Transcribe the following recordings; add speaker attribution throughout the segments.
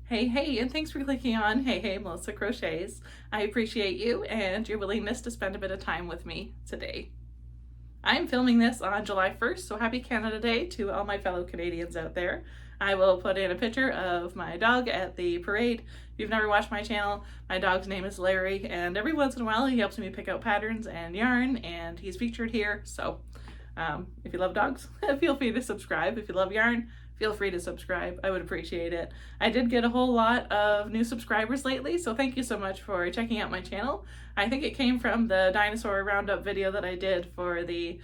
Speaker 1: Hey, and thanks for clicking on Hey, Melissa Crochets. I appreciate you and your willingness to spend a bit of time with me today. I'm filming this on July 1st, so happy Canada Day to all my fellow Canadians out there. I will put in a picture of my dog at the parade. If you've never watched my channel, my dog's name is Larry, and every once in a while he helps me pick out patterns and yarn, and he's featured here. So if you love dogs, feel free to subscribe. If you love yarn, feel free to subscribe. I would appreciate it. I did get a whole lot of new subscribers lately, so thank you so much for checking out my channel. I think it came from the dinosaur roundup video that I did for the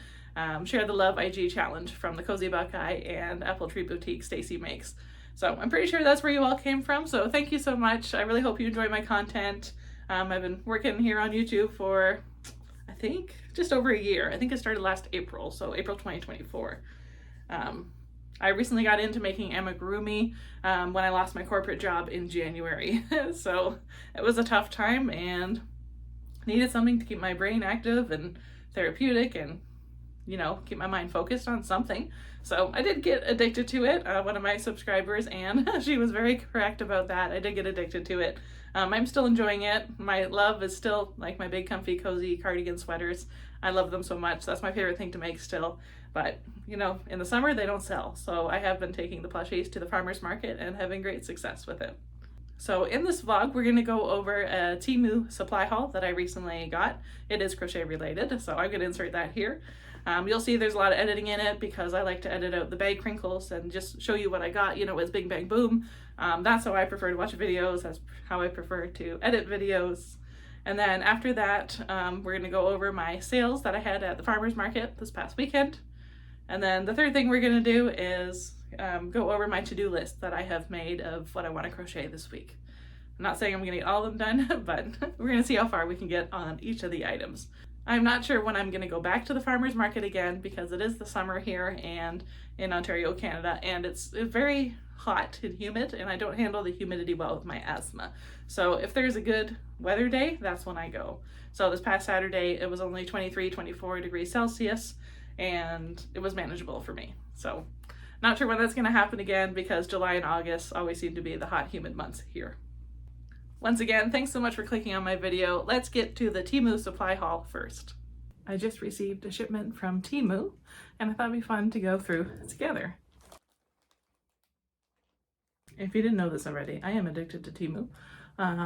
Speaker 1: Share the Love IG challenge from the Cozy Buckeye and Apple Tree Boutique Stacy makes. So I'm pretty sure that's where you all came from, so thank you so much. I really hope you enjoy my content. I've been working here on YouTube for, I think, just over a year. I think it started last April, so April 2024. I recently got into making amigurumi when I lost my corporate job in January. So it was a tough time and needed something to keep my brain active and therapeutic and, you know, keep my mind focused on something. So I did get addicted to it. One of my subscribers, Anne, she was very correct about that. I did get addicted to it. I'm still enjoying it. My love is still like my big comfy cozy cardigan sweaters. I love them so much. That's my favorite thing to make still. But, you know, in the summer they don't sell. So I have been taking the plushies to the farmer's market and having great success with it. So in this vlog, we're going to go over a Temu supply haul that I recently got. It is crochet related, so I'm going to insert that here. You'll see there's a lot of editing in it because I like to edit out the bag crinkles and just show you what I got, you know, as bing bang boom. That's how I prefer to watch videos. That's how I prefer to edit videos. And then after that, we're going to go over my sales that I had at the farmer's market this past weekend. And then the third thing we're going to do is go over my to-do list that I have made of what I want to crochet this week. I'm not saying I'm going to get all of them done, but we're going to see how far we can get on each of the items. I'm not sure when I'm going to go back to the farmer's market again because it is the summer here and in Ontario, Canada, and it's very hot and humid, and I don't handle the humidity well with my asthma. So if there's a good weather day, that's when I go. So this past Saturday, it was only 23, 24 degrees Celsius, and it was manageable for me. So not sure when that's going to happen again because July and August always seem to be the hot, humid months here. Once again, thanks so much for clicking on my video. Let's get to the Temu supply haul first. I just received a shipment from Temu, and I thought it'd be fun to go through together. If you didn't know this already, I am addicted to Temu,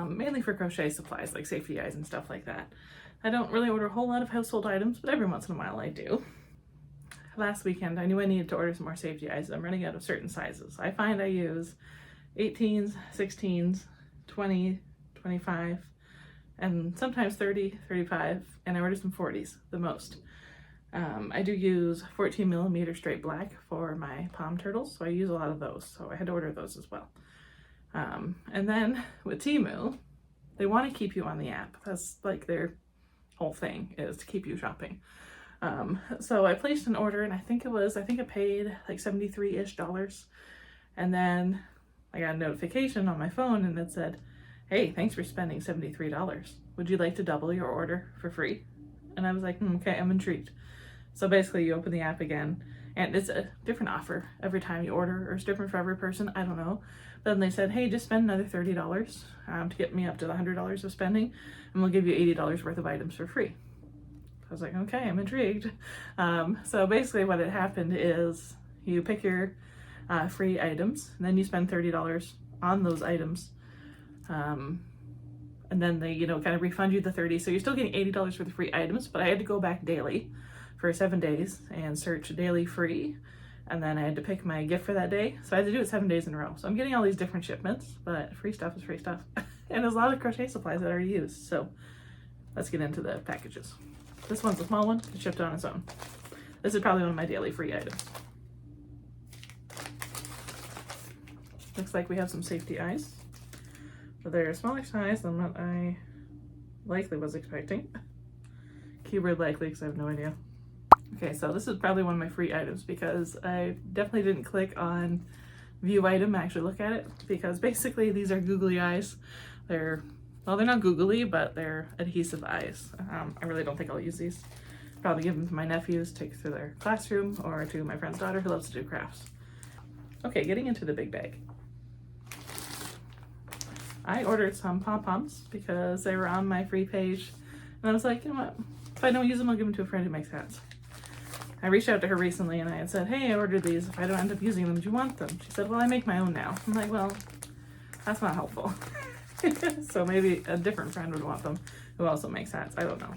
Speaker 1: mainly for crochet supplies like safety eyes and stuff like that. I don't really order a whole lot of household items, but every once in a while I do. Last weekend, I knew I needed to order some more safety eyes. I'm running out of certain sizes. I find I use 18s, 16s, 20, 25, and sometimes 30, 35, and I order some 40s the most. I do use 14mm straight black for my palm turtles, so I use a lot of those, so I had to order those as well. And then with Temu, they want to keep you on the app. That's like their whole thing, is to keep you shopping. So I placed an order, and I think I paid like $73-ish, and then I got a notification on my phone and it said, hey, thanks for spending $73. Would you like to double your order for free? And I was like, okay, I'm intrigued. So basically you open the app again and it's a different offer every time you order, or it's different for every person, I don't know. But then they said, hey, just spend another $30 to get me up to the $100 of spending, and we'll give you $80 worth of items for free. I was like, okay, I'm intrigued. So basically what had happened is you pick your free items, and then you spend $30 on those items. And then they, you know, kind of refund you the $30. So you're still getting $80 for the free items, but I had to go back daily for 7 days and search daily free. And then I had to pick my gift for that day. So I had to do it 7 days in a row. So I'm getting all these different shipments, but free stuff is free stuff. And there's a lot of crochet supplies that I already used. So let's get into the packages. This one's a small one, it's shipped on its own. This is probably one of my daily free items. Looks like we have some safety eyes. So they're a smaller size than what I likely was expecting. Keyword likely, because I have no idea. Okay, so this is probably one of my free items because I definitely didn't click on view item and actually look at it, because basically these are googly eyes. They're not googly, but they're adhesive eyes. I really don't think I'll use these. Probably give them to my nephews, take to their classroom, or to my friend's daughter who loves to do crafts. Okay, getting into the big bag. I ordered some pom-poms because they were on my free page. And I was like, you know what? If I don't use them, I'll give them to a friend who makes hats. I reached out to her recently and I had said, hey, I ordered these. If I don't end up using them, do you want them? She said, well, I make my own now. I'm like, well, that's not helpful. So maybe a different friend would want them who also makes hats. I don't know.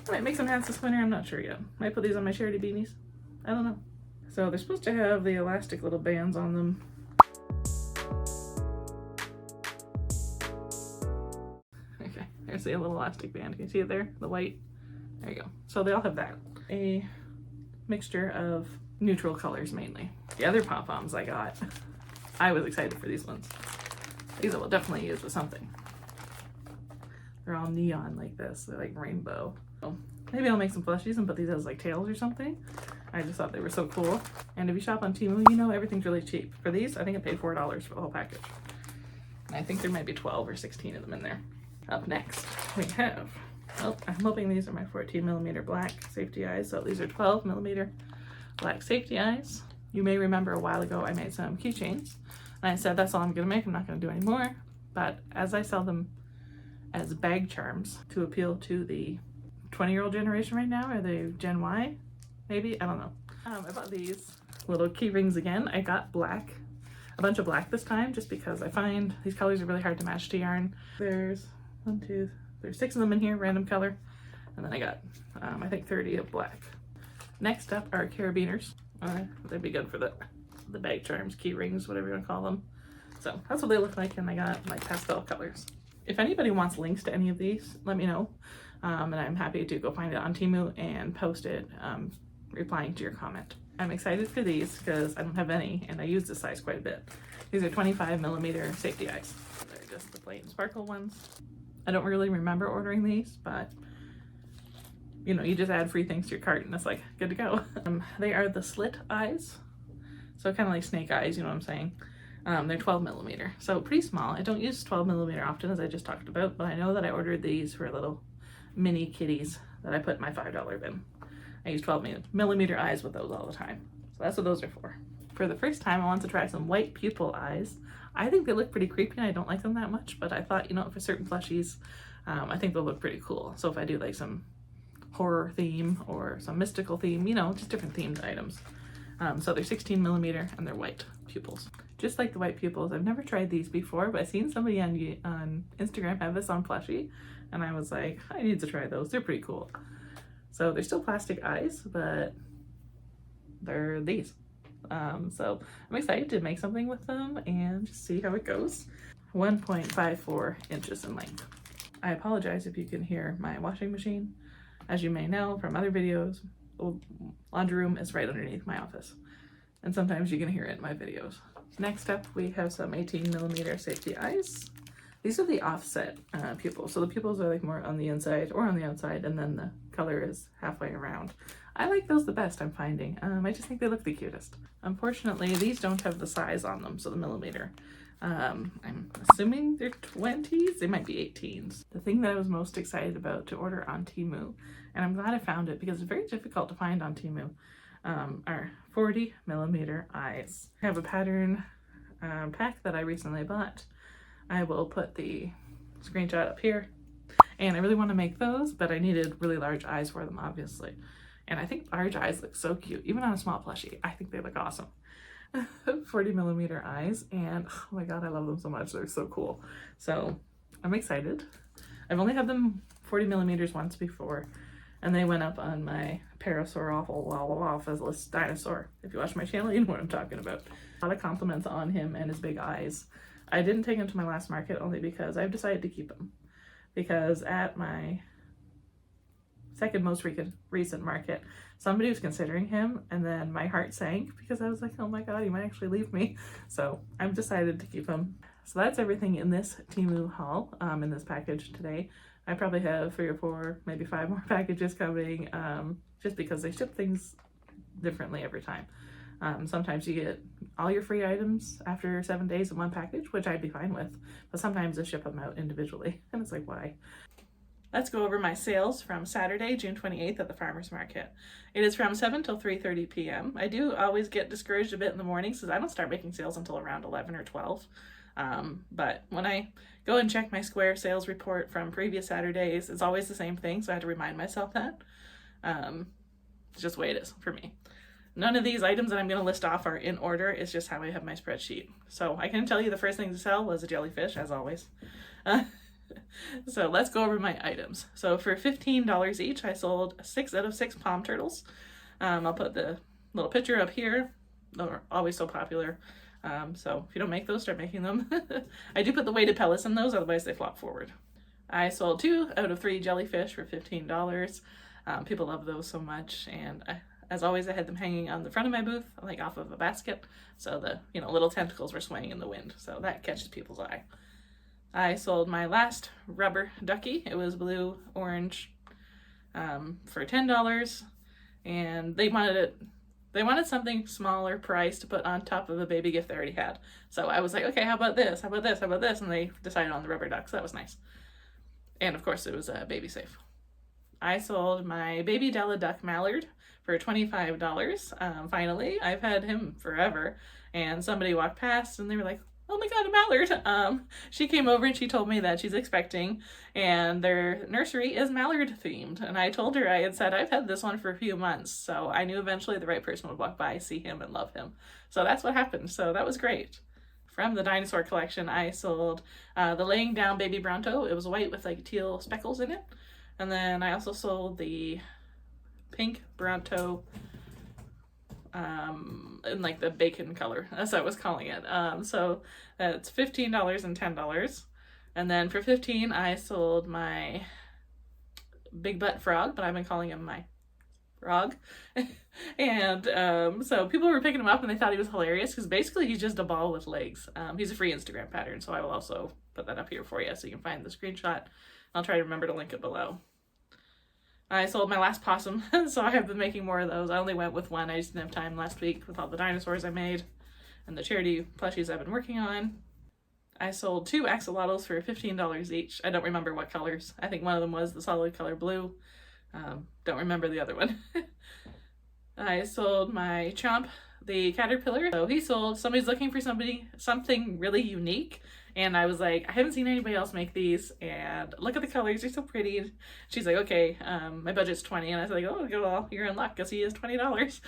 Speaker 1: I might make some hats this winter. I'm not sure yet. Might put these on my charity beanies. I don't know. So they're supposed to have the elastic little bands on them. Okay, there's the little elastic band. Can you see it there? The white. There you go. So they all have that. A mixture of neutral colors mainly. The other pom-poms I got, I was excited for these ones. These I will definitely use with something. They're all neon like this. They're like rainbow. So maybe I'll make some plushies and put these as like tails or something. I just thought they were so cool. And if you shop on Temu, you know everything's really cheap. For these, I think I paid $4 for the whole package. And I think there might be 12 or 16 of them in there. Up next, we have, well, I'm hoping these are my 14mm black safety eyes. So these are 12mm black safety eyes. You may remember a while ago I made some keychains. And I said, that's all I'm gonna make. I'm not gonna do any more. But as I sell them as bag charms to appeal to the 20-year-old generation right now, or the Gen Y, maybe, I don't know. I bought these little key rings again. I got black, a bunch of black this time, just because I find these colors are really hard to match to yarn. There's there's 6 of them in here, random color. And then I got, I think 30 of black. Next up are carabiners. They'd be good for the bag charms, key rings, whatever you want to call them. So that's what they look like, and I got like pastel colors. If anybody wants links to any of these, let me know. And I'm happy to go find it on Temu and post it, replying to your comment. I'm excited for these because I don't have any and I use this size quite a bit. These are 25mm safety eyes. They're just the plain sparkle ones. I don't really remember ordering these, but you know, you just add free things to your cart and it's like good to go. They are the slit eyes. So kind of like snake eyes, you know what I'm saying? They're 12mm, so pretty small. I don't use 12mm often, as I just talked about, but I know that I ordered these for little mini kitties that I put in my $5 bin. I use 12mm eyes with those all the time. So that's what those are for. For the first time, I want to try some white pupil eyes. I think they look pretty creepy and I don't like them that much, but I thought, you know, for certain plushies, I think they'll look pretty cool. So if I do like some horror theme or some mystical theme, you know, just different themed items. So they're 16mm and they're white pupils. Just like the white pupils, I've never tried these before, but I've seen somebody on Instagram have this on Plushie, and I was like, I need to try those. They're pretty cool. So they're still plastic eyes, but they're these. So I'm excited to make something with them and just see how it goes. 1.54 inches in length. I apologize if you can hear my washing machine. As you may know from other videos, the laundry room is right underneath my office. And sometimes you can hear it in my videos. Next up, we have some 18mm safety eyes. These are the offset pupils. So the pupils are like more on the inside or on the outside, and then the color is halfway around. I like those the best, I'm finding. I just think they look the cutest. Unfortunately, these don't have the size on them, so the millimeter. I'm assuming they're 20s, they might be 18s. The thing that I was most excited about to order on Temu, and I'm glad I found it because it's very difficult to find on Temu, are 40mm eyes. I have a pattern pack that I recently bought. I will put the screenshot up here. And I really want to make those, but I needed really large eyes for them, obviously. And I think large eyes look so cute, even on a small plushie. I think they look awesome. 40mm eyes, and oh my god, I love them so much. They're so cool. So I'm excited. I've only had them 40mm once before, and they went up on my Parasaurolophus dinosaur. If you watch my channel, you know what I'm talking about. A lot of compliments on him and his big eyes. I didn't take him to my last market only because I've decided to keep him. Because at my second most recent market, somebody was considering him, and then my heart sank because I was like, oh my god, he might actually leave me. So I've decided to keep him. So that's everything in this Temu haul, in this package today. I probably have 3 or 4, maybe 5 more packages coming, just because they ship things differently every time. Sometimes you get all your free items after 7 days in one package, which I'd be fine with, but sometimes they ship them out individually, and it's like, why? Let's go over my sales from Saturday, June 28th at the farmer's market. It is from 7 till 3:30 p.m. I do always get discouraged a bit in the mornings because I don't start making sales until around 11 or 12. But when I go and check my Square sales report from previous Saturdays, it's always the same thing, so I had to remind myself that. It's just the way it is for me. None of these items that I'm going to list off are in order. It's just how I have my spreadsheet. So I can tell you the first thing to sell was a jellyfish, as always. So let's go over my items. So for $15 each, I sold 6 out of 6 palm turtles. I'll put the little picture up here. They're always so popular. So if you don't make those, start making them. I do put the weighted pellets in those, otherwise they flop forward. I sold 2 out of 3 jellyfish for $15. People love those so much, and as always, I had them hanging on the front of my booth, like off of a basket, so the little tentacles were swaying in the wind, so that catches people's eye. I sold my last rubber ducky. It was blue orange for $10, and they wanted something smaller price to put on top of a baby gift they already had. So I was like, okay, how about this? How about this? How about this? And they decided on the rubber duck, so that was nice. And of course, it was baby safe. I sold my baby Della duck mallard for $25. Finally, I've had him forever, and somebody walked past and they were like, oh my god, a mallard. She came over and she told me that she's expecting, and their nursery is mallard themed, and I told her I had said I've had this one for a few months, so I knew eventually the right person would walk by, see him, and love him. So that's what happened, so that was great. From the dinosaur collection, I sold the laying down baby Bronto. It was white with like teal speckles in it. And then I also sold the pink Bronto in like the bacon color, as I was calling it. So that's $15 and $10. And then for $15, I sold my big butt frog, but I've been calling him my frog. And so people were picking him up and they thought he was hilarious because basically he's just a ball with legs. He's a free Instagram pattern, so I will also put that up here for you so you can find the screenshot. I'll try to remember to link it below. I sold my last possum, so I have been making more of those. I only went with one. I just didn't have time last week with all the dinosaurs I made and the charity plushies I've been working on. I sold 2 axolotls for $15 each. I don't remember what colors. I think one of them was the solid color blue. Don't remember the other one. I sold my Chomp, the caterpillar. So he sold, somebody's looking for something really unique. And I was like, I haven't seen anybody else make these, and look at the colors, they're so pretty. She's like, okay, my budget's $20, and I was like, oh, well, you're in luck, because he is $20.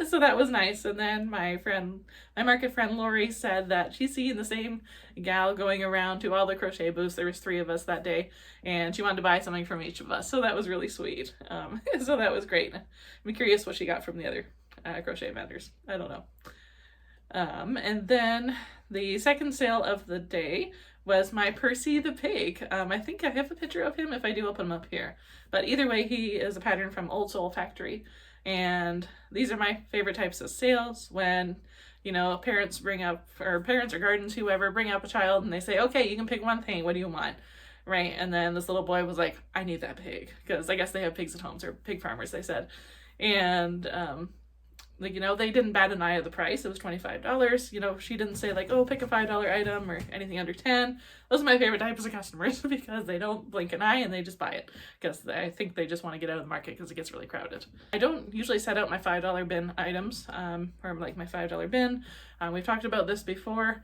Speaker 1: So that was nice. And then my market friend Lori said that she's seen the same gal going around to all the crochet booths. There was 3 of us that day, and she wanted to buy something from each of us, so that was really sweet. So that was great. I'm curious what she got from the other crochet vendors. I don't know. And then the second sale of the day was my Percy the pig. I think I have a picture of him. If I do, I'll put him up here. But either way, he is a pattern from Old Soul Factory. And these are my favorite types of sales when, parents or guardians, whoever, bring up a child and they say, okay, you can pick one thing. What do you want? Right? And then this little boy was like, I need that pig. Because I guess they have pigs at homes, or pig farmers, they said. And, they didn't bat an eye at the price. It was $25. She didn't say like, oh, pick a $5 item or anything under 10. Those are my favorite types of customers because they don't blink an eye and they just buy it because I think they just want to get out of the market because it gets really crowded. I don't usually set out my $5 bin items or like my $5 bin. We've talked about this before.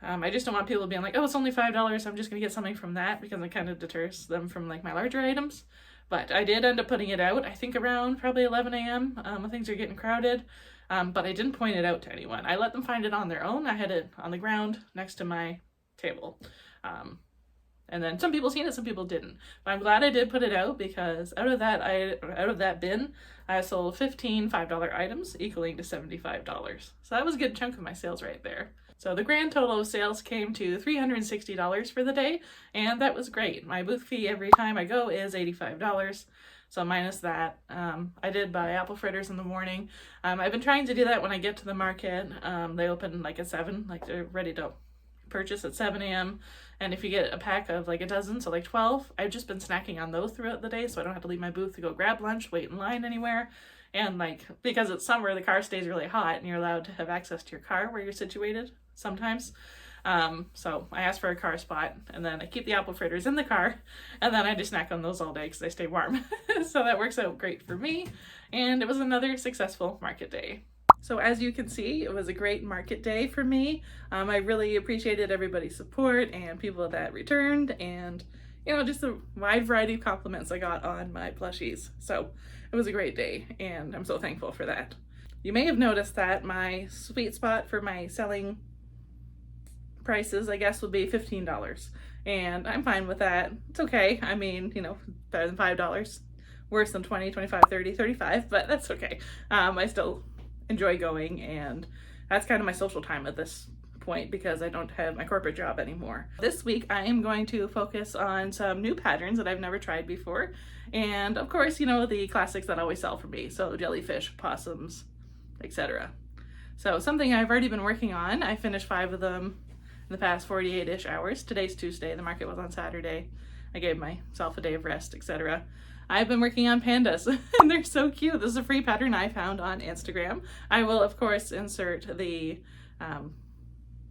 Speaker 1: I just don't want people being like, oh, it's only $5. I'm just going to get something from that because it kind of deters them from like my larger items. But I did end up putting it out, I think around probably 11 a.m. When things are getting crowded. But I didn't point it out to anyone. I let them find it on their own. I had it on the ground next to my table. And then some people seen it, some people didn't. But I'm glad I did put it out because out of that bin, I sold 15 $5 items equaling to $75. So that was a good chunk of my sales right there. So the grand total of sales came to $360 for the day, and that was great. My booth fee every time I go is $85. So minus that, I did buy apple fritters in the morning. I've been trying to do that when I get to the market. They open like at 7, like they're ready to purchase at 7 a.m. And if you get a pack of like a dozen, so like 12, I've just been snacking on those throughout the day so I don't have to leave my booth to go grab lunch, wait in line anywhere. And like, because it's summer, the car stays really hot and you're allowed to have access to your car where you're situated sometimes. So I asked for a car spot and then I keep the apple fritters in the car and then I just snack on those all day because they stay warm. So that works out great for me. And it was another successful market day. So as you can see, it was a great market day for me. I really appreciated everybody's support and people that returned, and you know, just a wide variety of compliments I got on my plushies. So it was a great day, and I'm so thankful for that. You may have noticed that my sweet spot for my selling prices, I guess, would be $15. And I'm fine with that. It's okay. I mean, you know, better than $5. Worse than 20, 25, 30, 35, but that's okay. I still enjoy going, and that's kind of my social time at this point because I don't have my corporate job anymore. This week I am going to focus on some new patterns that I've never tried before, and of course, you know, the classics that always sell for me, so jellyfish, possums, etc. So something I've already been working on. I finished 5 of them in the past 48-ish hours. Today's Tuesday, the market was on Saturday. I gave myself a day of rest, etc. I've been working on pandas and they're so cute. This is a free pattern I found on Instagram. I will of course insert the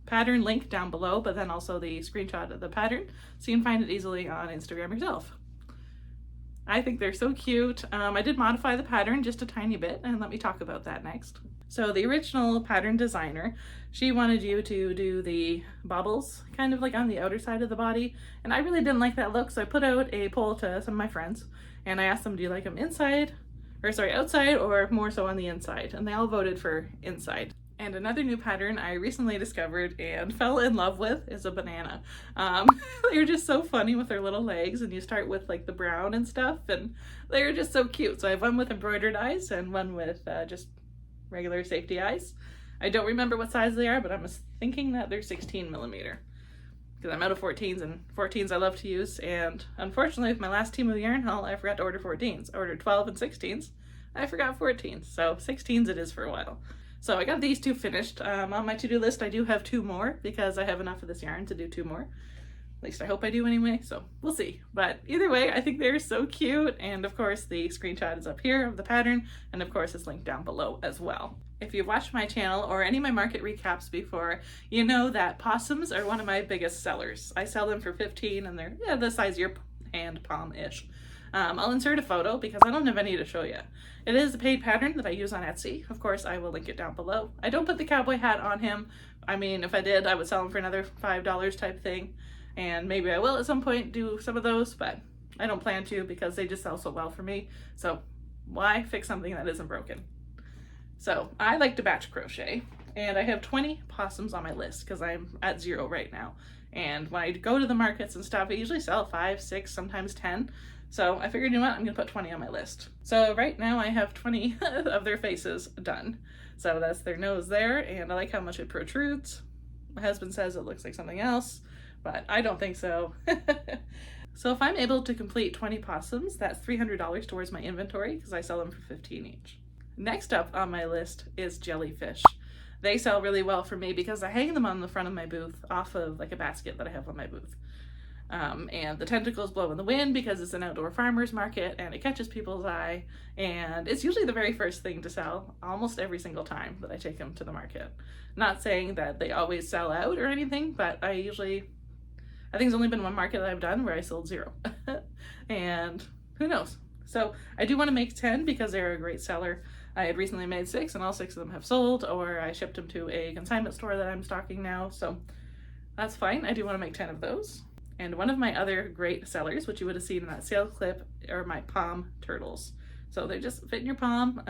Speaker 1: pattern link down below, but then also the screenshot of the pattern so you can find it easily on Instagram yourself. I think they're so cute. I did modify the pattern just a tiny bit, and let me talk about that next. So the original pattern designer, she wanted you to do the bobbles kind of like on the outer side of the body, and I really didn't like that look, so I put out a poll to some of my friends and I asked them, do you like them outside or more so on the inside? And they all voted for inside. And another new pattern I recently discovered and fell in love with is a banana. They're just so funny with their little legs, and you start with like the brown and stuff, and they're just so cute. So I have one with embroidered eyes and one with just regular safety eyes. I don't remember what size they are, but I'm thinking that they're 16 millimeter. Because I'm out of 14s, and 14s I love to use, and unfortunately with my last Temu yarn haul I forgot to order 14s. I ordered 12 and 16s. I forgot 14s, so 16s it is for a while. So I got these 2 finished. On my to-do list I do have 2 more because I have enough of this yarn to do 2 more. At least I hope I do anyway, so we'll see. But either way, I think they're so cute, and of course the screenshot is up here of the pattern, and of course it's linked down below as well. If you've watched my channel or any of my market recaps before, you know that possums are one of my biggest sellers. I sell them for $15 and they're the size of your hand palm-ish. I'll insert a photo because I don't have any to show you. It is a paid pattern that I use on Etsy. Of course, I will link it down below. I don't put the cowboy hat on him. I mean, if I did, I would sell him for another $5 type thing. And maybe I will at some point do some of those, but I don't plan to because they just sell so well for me. So why fix something that isn't broken? So I like to batch crochet, and I have 20 possums on my list because I'm at 0 right now. And when I go to the markets and stuff, I usually sell 5, 6, sometimes 10. So I figured, you know what, I'm gonna put 20 on my list. So right now I have 20 of their faces done. So that's their nose there, and I like how much it protrudes. My husband says it looks like something else, but I don't think so. So if I'm able to complete 20 possums, that's $300 towards my inventory because I sell them for $15 each. Next up on my list is jellyfish. They sell really well for me because I hang them on the front of my booth off of like a basket that I have on my booth. And the tentacles blow in the wind because it's an outdoor farmer's market and it catches people's eye, and it's usually the very first thing to sell almost every single time that I take them to the market. Not saying that they always sell out or anything, but I think it's only been one market that I've done where I sold 0. And who knows? So I do want to make 10 because they're a great seller. I had recently made 6 and all 6 of them have sold, or I shipped them to a consignment store that I'm stocking now, so that's fine. I do want to make 10 of those. And one of my other great sellers, which you would have seen in that sale clip, are my palm turtles. So they just fit in your palm.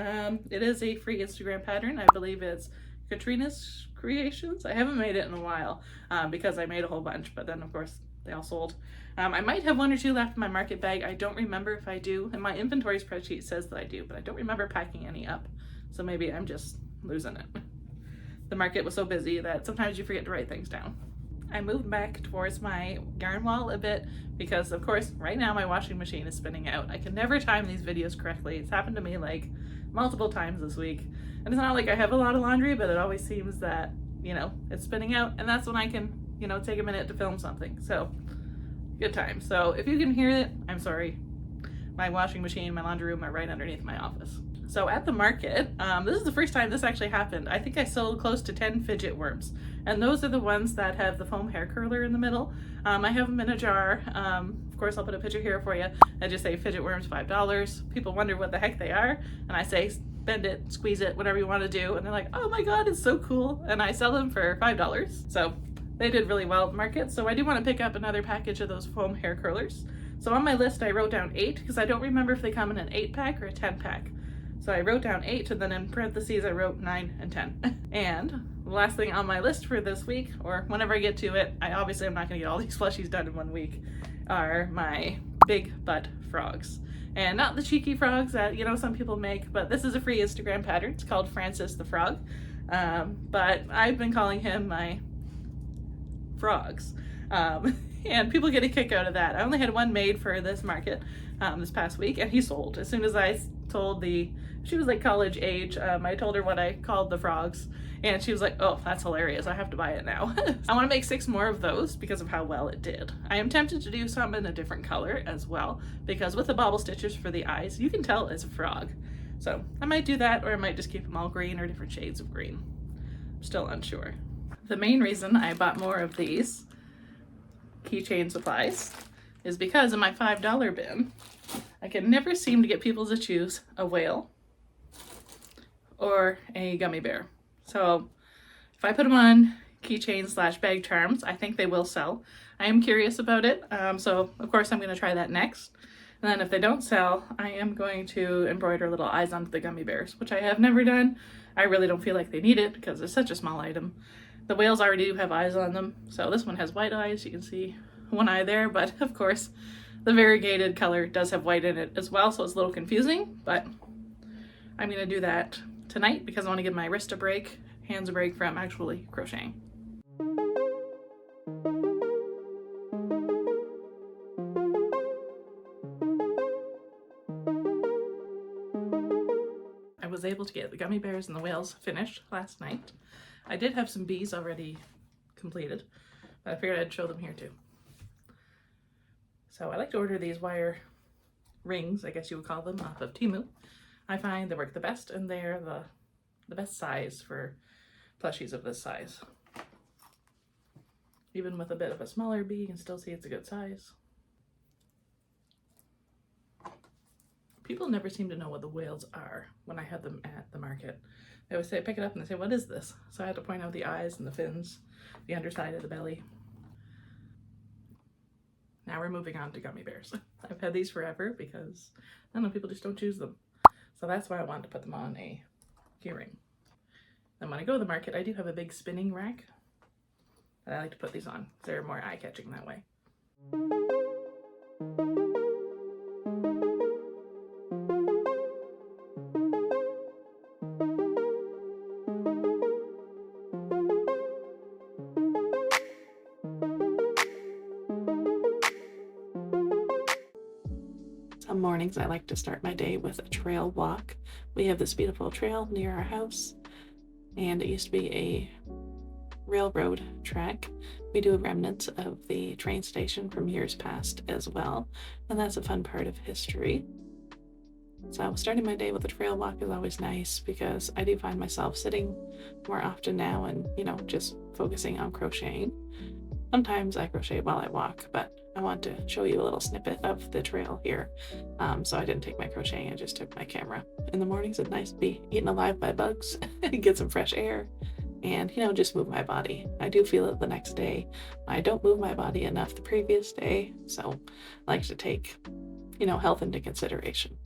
Speaker 1: It is a free Instagram pattern. I believe it's Katrina's Creations. I haven't made it in a while because I made a whole bunch, but then of course they all sold. I might have 1 or 2 left in my market bag. I don't remember if I do, and my inventory spreadsheet says that I do, but I don't remember packing any up. So maybe I'm just losing it. The market was so busy that sometimes you forget to write things down. I moved back towards my yarn wall a bit because of course right now my washing machine is spinning out. I can never time these videos correctly. It's happened to me like multiple times this week. And it's not like I have a lot of laundry, but it always seems that, you know, it's spinning out, and that's when I can, you know, take a minute to film something. So good time. So if you can hear it, I'm sorry. My washing machine, my laundry room are right underneath my office. So at the market, this is the first time this actually happened. I think I sold close to 10 fidget worms, and those are the ones that have the foam hair curler in the middle. I have them in a jar. Of course, I'll put a picture here for you. I just say fidget worms $5. People wonder what the heck they are, and I say bend it, squeeze it, whatever you want to do. And they're like, oh my God, it's so cool. And I sell them for $5. So they did really well at the market. So I do want to pick up another package of those foam hair curlers. So on my list, I wrote down 8 because I don't remember if they come in an 8-pack or a 10-pack. So I wrote down 8, and then in parentheses, I wrote 9 and 10. And the last thing on my list for this week, or whenever I get to it, I'm not going to get all these plushies done in 1 week, are my big butt frogs. And not the cheeky frogs that, you know, some people make, but this is a free Instagram pattern. It's called Francis the Frog. But I've been calling him my frogs. And people get a kick out of that. I only had one made for this market this past week, and he sold. As soon as I told she was like college age, I told her what I called the frogs, and she was like, oh, that's hilarious, I have to buy it now. I want to make 6 more of those because of how well it did. I am tempted to do some in a different color as well, because with the bobble stitches for the eyes, you can tell it's a frog. So I might do that, or I might just keep them all green or different shades of green. I'm still unsure. The main reason I bought more of these keychain supplies is because in my $5 bin, I can never seem to get people to choose a whale or a gummy bear. So if I put them on keychain / bag charms, I think they will sell. I am curious about it. So of course I'm going to try that next. And then if they don't sell, I am going to embroider little eyes onto the gummy bears, which I have never done. I really don't feel like they need it because it's such a small item. The whales already do have eyes on them. So this one has white eyes. You can see one eye there, but of course the variegated color does have white in it as well, so it's a little confusing, but I'm going to do that tonight because I want to give my wrist a break, hands a break from actually crocheting. I was able to get the gummy bears and the whales finished last night. I did have some bees already completed, but I figured I'd show them here too. So I like to order these wire rings, I guess you would call them, off of Temu. I find they work the best, and they're the best size for plushies of this size. Even with a bit of a smaller bee, you can still see it's a good size. People never seem to know what the whales are when I had them at the market. They always say, pick it up, and they say, what is this? So I had to point out the eyes and the fins, the underside of the belly. Now we're moving on to gummy bears. I've had these forever because, I don't know, people just don't choose them. So that's why I wanted to put them on a keyring. Then when I go to the market, I do have a big spinning rack that I like to put these on. They're more eye-catching that way. Some mornings I like to start my day with a trail walk. We have this beautiful trail near our house, and it used to be a railroad track. We do remnants of the train station from years past as well, and that's a fun part of history. So starting my day with a trail walk is always nice because I do find myself sitting more often now and, you know, just focusing on crocheting. Sometimes I crochet while I walk, but I want to show you a little snippet of the trail here. So I didn't take my crocheting, I just took my camera. In the mornings it's nice to be eaten alive by bugs, get some fresh air, and, you know, just move my body. I do feel it the next day. I don't move my body enough the previous day, so I like to take, you know, health into consideration,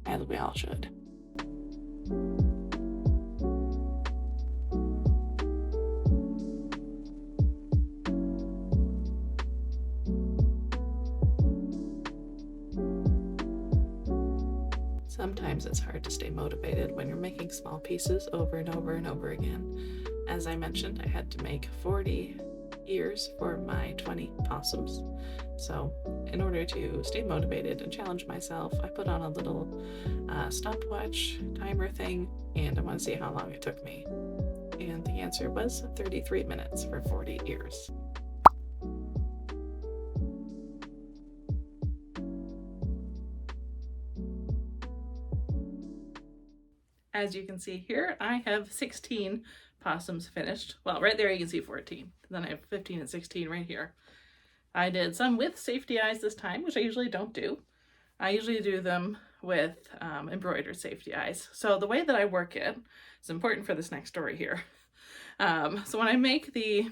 Speaker 1: as we all should. Sometimes it's hard to stay motivated when you're making small pieces over and over and over again. As I mentioned, I had to make 40 ears for my 20 possums. So in order to stay motivated and challenge myself, I put on a little stopwatch timer thing, and I want to see how long it took me. And the answer was 33 minutes for 40 ears. As you can see here, I have 16 possums finished. Well, right there you can see 14. Then I have 15 and 16 right here. I did some with safety eyes this time, which I usually don't do. I usually do them with embroidered safety eyes. So the way that I work it is important for this next story here. So when I make the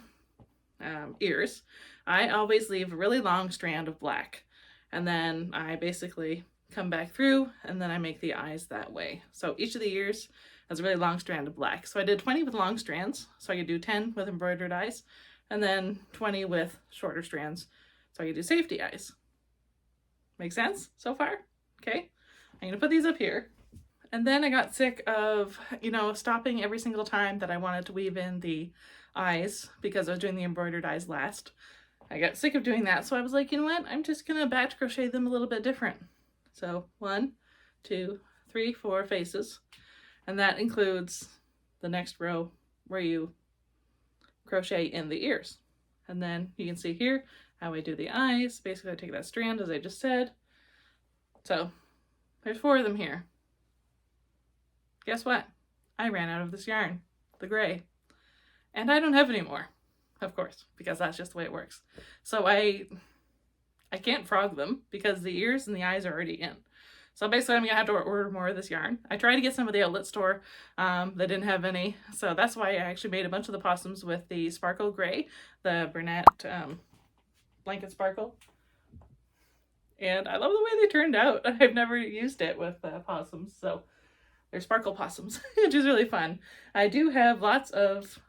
Speaker 1: ears, I always leave a really long strand of black, and then I basically come back through and then I make the eyes that way. So each of the ears has a really long strand of black. So I did 20 with long strands, so I could do 10 with embroidered eyes, and then 20 with shorter strands, so I could do safety eyes. Make sense so far? Okay, I'm gonna put these up here. And then I got sick of, you know, stopping every single time that I wanted to weave in the eyes because I was doing the embroidered eyes last. I got sick of doing that, so I was like, you know what, I'm just gonna batch crochet them a little bit different. So 1, 2, 3, 4 faces, and that includes the next row where you crochet in the ears. And then you can see here how I do the eyes. Basically I take that strand as I just said. So there's 4 of them here. Guess what? I ran out of this yarn, the gray, and I don't have any more, of course, because that's just the way it works. So I can't frog them because the ears and the eyes are already in. So basically I'm gonna have to order more of this yarn. I tried to get some of the outlet store, they didn't have any. So that's why I actually made a bunch of the possums with the sparkle gray, the Bernat blanket sparkle. And I love the way they turned out. I've never used it with possums, so they're sparkle possums, which is really fun. I do have lots of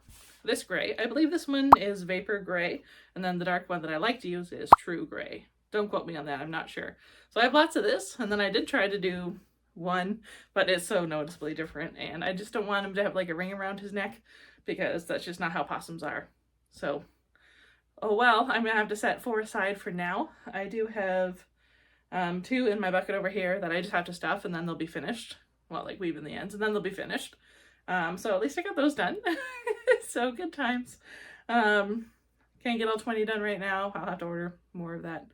Speaker 1: this gray. I believe this one is vapor gray, and then the dark one that I like to use is true gray. Don't quote me on that, I'm not sure. So I have lots of this, and then I did try to do one, but it's so noticeably different, and I just don't want him to have like a ring around his neck because that's just not how possums are. So, oh well, I'm gonna have to set 4 aside for now. I do have 2 in my bucket over here that I just have to stuff, and then they'll be finished. Well, like weaving the ends, and then they'll be finished. So at least I got those done. So good times. Can't get all 20 done right now. I'll have to order more of that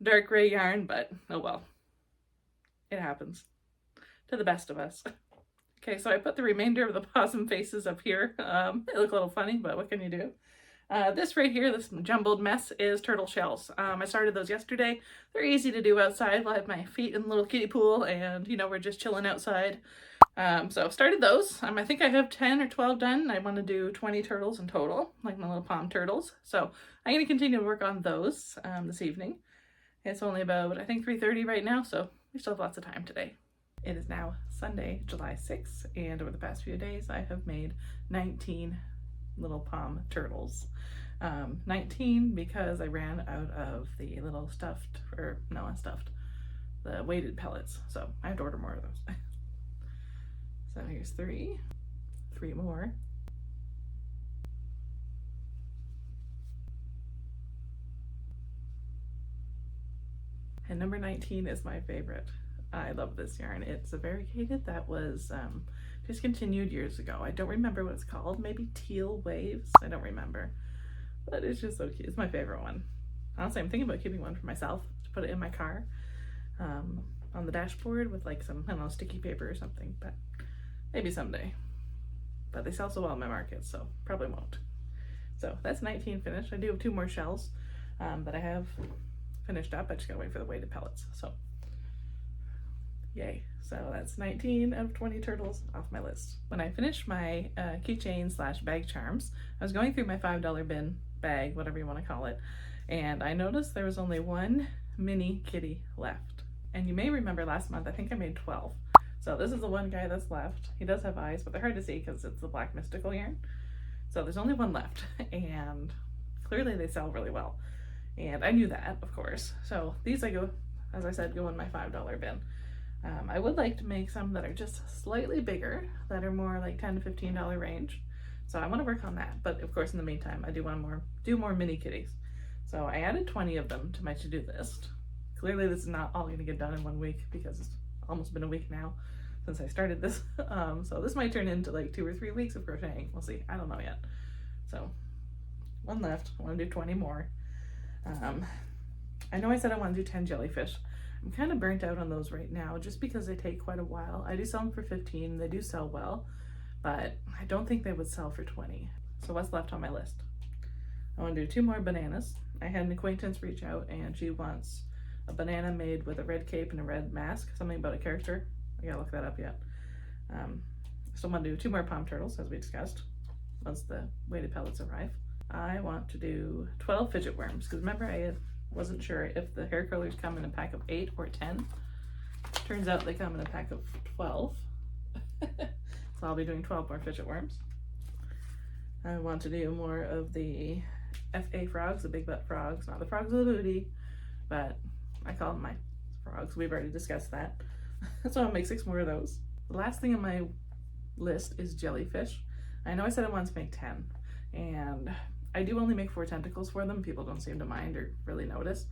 Speaker 1: dark gray yarn, but oh well. It happens to the best of us. Okay, so I put the remainder of the possum faces up here. They look a little funny, but what can you do? This right here, this jumbled mess, is turtle shells. I started those yesterday. They're easy to do outside. I have my feet in the little kiddie pool, and you know, we're just chilling outside. So I've started those. I think I have 10 or 12 done. I want to do 20 turtles in total, like my little palm turtles. So I'm going to continue to work on those this evening. It's only about, I think, 3:30 right now, so we still have lots of time today. It is now Sunday, July 6th, and over the past few days I have made 19 little palm turtles. 19 because I ran out of the little stuffed, or no, not stuffed, the weighted pellets, so I have to order more of those. So here's 3 more. And number 19 is my favorite. I love this yarn. It's a variegated that was discontinued years ago. I don't remember what it's called. Maybe Teal Waves? I don't remember. But it's just so cute. It's my favorite one. Honestly, I'm thinking about keeping one for myself to put it in my car on the dashboard with like some, I don't know, sticky paper or something, but maybe someday. But they sell so well in my market, so probably won't. So that's 19 finished. I do have 2 more shells that I have finished up. I just gotta wait for the weighted pellets. So yay. So that's 19 out of 20 turtles off my list. When I finished my keychain / bag charms, I was going through my $5 bin bag, whatever you want to call it, and I noticed there was only 1 mini kitty left. And you may remember last month, I think I made 12. So this is the one guy that's left. He does have eyes, but they're hard to see because it's the black mystical yarn. So there's only 1 left, and clearly they sell really well. And I knew that, of course. So these I go, as I said, go in my $5 bin. I would like to make some that are just slightly bigger, that are more like $10 to $15 range. So I want to work on that. But of course, in the meantime, I do want to do more mini kitties. So I added 20 of them to my to-do list. Clearly this is not all going to get done in 1 week because it's almost been a week now since I started this. So this might turn into like 2 or 3 weeks of crocheting. We'll see. I don't know yet. So 1 left. I want to do 20 more. I know I said I want to do 10 jellyfish. I'm kind of burnt out on those right now just because they take quite a while. I do sell them for 15. They do sell well, but I don't think they would sell for 20. So what's left on my list? I want to do 2 more bananas. I had an acquaintance reach out and she wants a banana made with a red cape and a red mask, something about a character. I gotta look that up yet. Still want to do 2 more palm turtles, as we discussed, once the weighted pellets arrive. I want to do 12 fidget worms, because remember I wasn't sure if the hair curlers come in a pack of 8 or 10. Turns out they come in a pack of 12. So I'll be doing 12 more fidget worms. I want to do more of the FA frogs, the big butt frogs, not the frogs with the booty, but I call them my frogs. We've already discussed that. So I'll make 6 more of those. The last thing on my list is jellyfish. I know I said I wanted to make 10, and I do only make 4 tentacles for them. People don't seem to mind or really notice.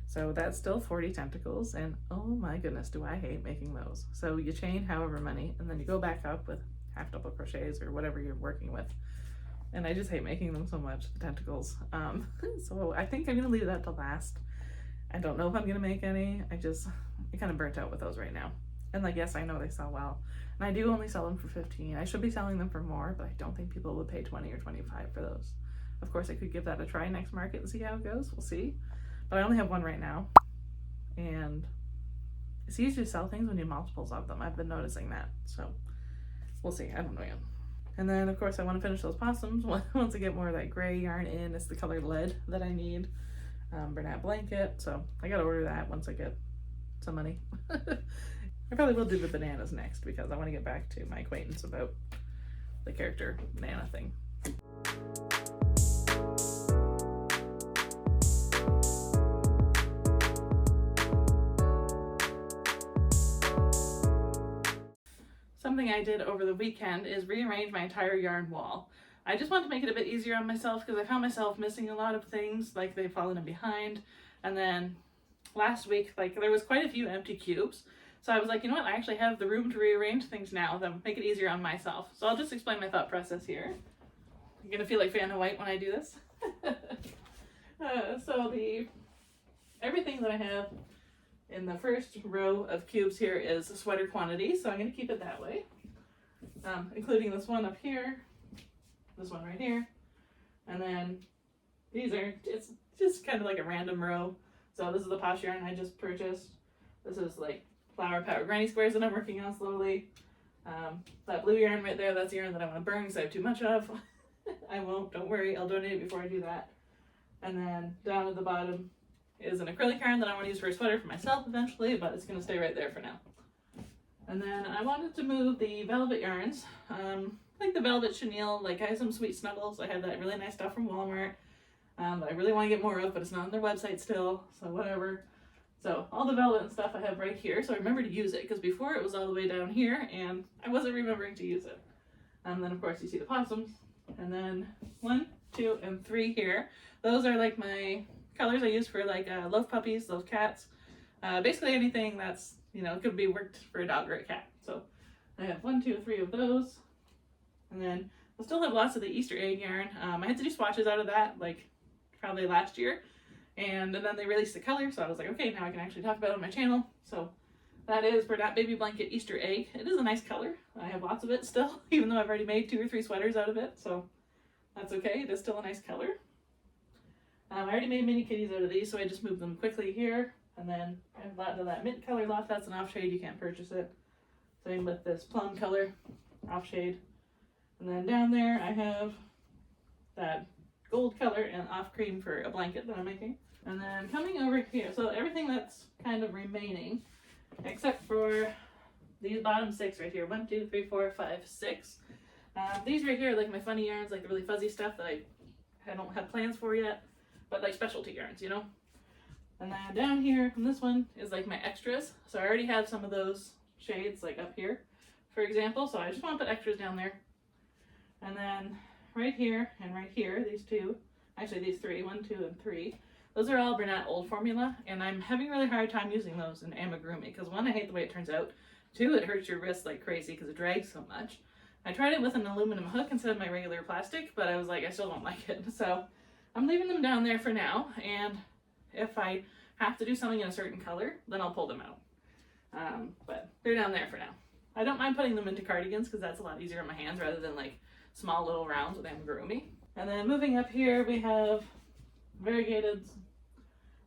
Speaker 1: So that's still 40 tentacles, and oh my goodness, do I hate making those. So you chain however many, and then you go back up with half double crochets or whatever you're working with. And I just hate making them so much, the tentacles. So I think I'm gonna leave that to last. I don't know if I'm gonna make any. I'm kind of burnt out with those right now. And like, yes, I know they sell well. And I do only sell them for 15. I should be selling them for more, but I don't think people would pay 20 or 25 for those. Of course, I could give that a try next market and see how it goes. We'll see. But I only have 1 right now. And it's easy to sell things when you have multiples of them. I've been noticing that. So we'll see. I don't know yet. And then, of course, I want to finish those possums. Once I get more of that gray yarn in, it's the color lead that I need. Bernat blanket. So I got to order that once I get some money. I probably will do the bananas next because I want to get back to my acquaintance about the character banana thing. Something I did over the weekend is rearrange my entire yarn wall. I just wanted to make it a bit easier on myself because I found myself missing a lot of things, like they've fallen in behind. And then last week, like there was quite a few empty cubes. So I was like, you know what, I actually have the room to rearrange things now that make it easier on myself. So I'll just explain my thought process here. I'm gonna feel like Vanna White when I do this. So everything that I have in the first row of cubes here is a sweater quantity, so I'm going to keep it that way, including this one up here, this one right here, and then it's just kind of like a random row. So this is the Posh yarn I just purchased. This is like Flower Power Granny Squares that I'm working on slowly. That blue yarn right there, that's the yarn that I want to burn because I have too much of. I won't, don't worry, I'll donate it before I do that. And then down at the bottom is an acrylic yarn that I want to use for a sweater for myself eventually, but it's going to stay right there for now. And then I wanted to move the velvet yarns, like the velvet chenille, like I have some sweet snuggles. I have that really nice stuff from Walmart that I really want to get more of, but it's not on their website still, so whatever. So all the velvet and stuff I have right here, so I remember to use it, because before it was all the way down here, and I wasn't remembering to use it. And then of course you see the possums, and then 1, 2, and 3 here. Those are like my colors I use for like love puppies, those cats. Basically anything that's, you know, could be worked for a dog or a cat. So I have 1, 2, 3 of those. And then I still have lots of the Easter egg yarn. I had to do swatches out of that, like probably last year. And then they released the color, so I was like, okay, now I can actually talk about it on my channel. So that is Bernat Baby Blanket Easter Egg. It is a nice color. I have lots of it still, even though I've already made 2 or 3 sweaters out of it. So that's okay. It is still a nice color. I already made mini kitties out of these, so I just moved them quickly here. And then I have a lot of that mint color left. That's an off shade. You can't purchase it. Same with this plum color, off shade. And then down there I have that gold color and off cream for a blanket that I'm making. And then coming over here, so everything that's kind of remaining, except for these bottom 6 right here. 1, 2, 3, 4, 5, 6. These right here are like my funny yarns, like the really fuzzy stuff that I don't have plans for yet, but like specialty yarns, you know? And then down here, and this one is like my extras. So I already have some of those shades like up here, for example. So I just want to put extras down there. And then right here and right here, these 2, actually these 3, 1, 2, and 3. Those are all Bernat Old Formula, and I'm having a really hard time using those in amigurumi because 1, I hate the way it turns out. 2, it hurts your wrist like crazy because it drags so much. I tried it with an aluminum hook instead of my regular plastic, but I was like, I still don't like it. So I'm leaving them down there for now, and if I have to do something in a certain color, then I'll pull them out. But they're down there for now. I don't mind putting them into cardigans because that's a lot easier on my hands rather than like small little rounds with amigurumi. And then moving up here, we have variegated